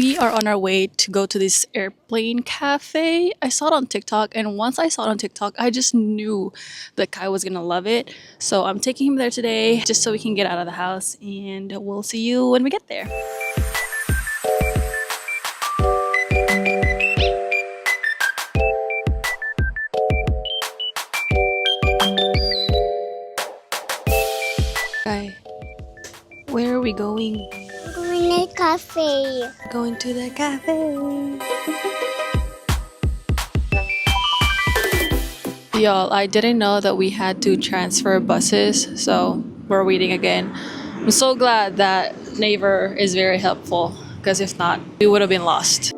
We are on our way to go to this airplane cafe. I saw it on TikTok, and once I saw it on TikTok, I just knew that Kai was gonna love it. So I'm taking him there today just so we can get out of the house, and we'll see you when we get there. Kai, where are we going? Going to cafe. Going to the cafe. Y'all, I didn't know that we had to transfer buses, so we're waiting again. I'm so glad that Naver is very helpful, because if not, we would have been lost.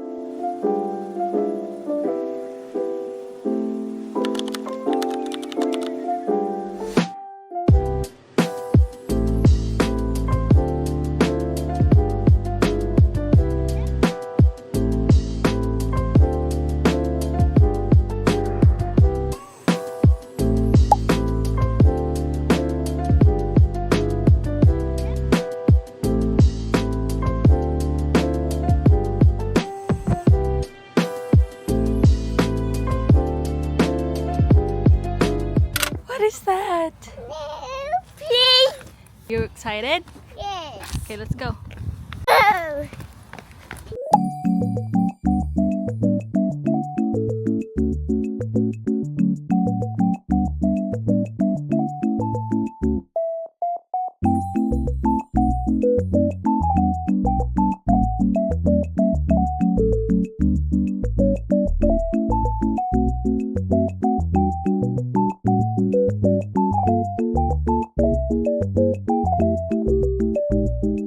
What is that? Please. You excited? Yes. Okay, let's go. Oh.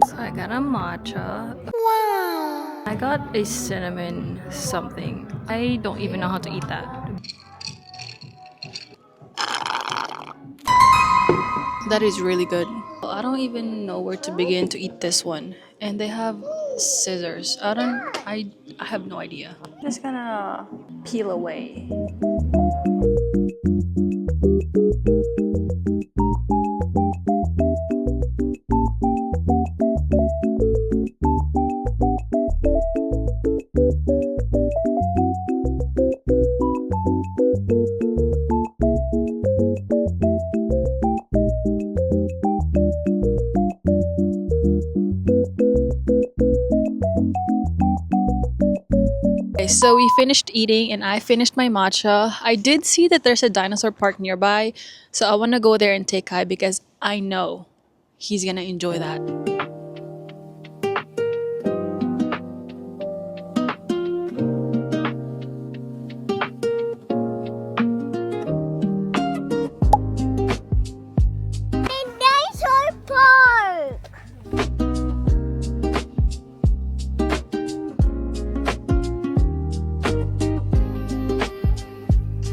So I got a matcha. Wow. I got a cinnamon something. I don't even know how to eat that. That is really good. I don't even know where to begin to eat this one. And they have scissors. I have no idea. Just gonna peel away. Okay, so we finished eating and I finished my matcha. I did see that there's a dinosaur park nearby, so I want to go there and take Kai because I know he's gonna enjoy that. Dinosaur park.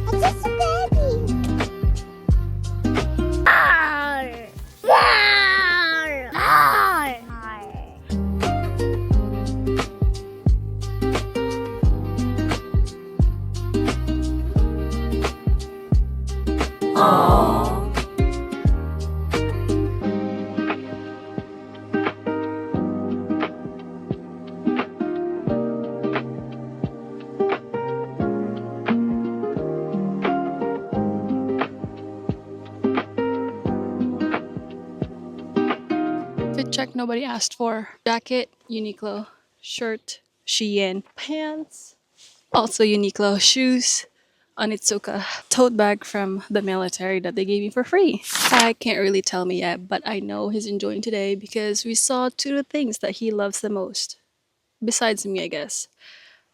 It's just a baby. Arr. Arr. Arr. Fit check nobody asked for. Jacket, Uniqlo. Shirt, Shein. Pants, also Uniqlo. Shoes, Onitsuka. Tote bag from the military that they gave me for free. I can't really tell me yet, but I know he's enjoying today because we saw two of the things that he loves the most. Besides me, I guess.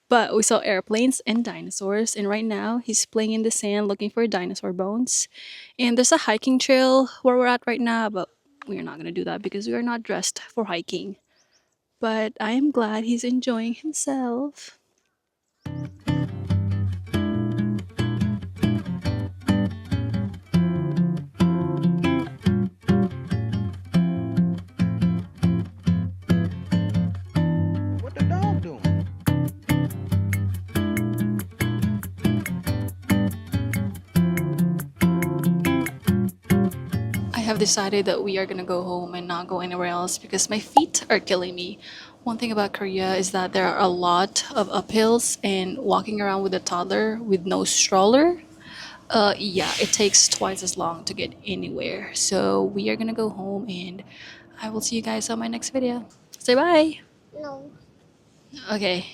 But we saw airplanes and dinosaurs, and right now he's playing in the sand looking for dinosaur bones. And there's a hiking trail where we're at right now, but we're not gonna do that because we are not dressed for hiking. But I am glad he's enjoying himself. What the dog doing? I have decided that we are gonna go home and not go anywhere else because my feet are killing me. One thing about Korea is that there are a lot of uphills, and walking around with a toddler with no stroller, yeah, it takes twice as long to get anywhere. So we are gonna go home, and I will see you guys on my next video. Say bye. No. Okay.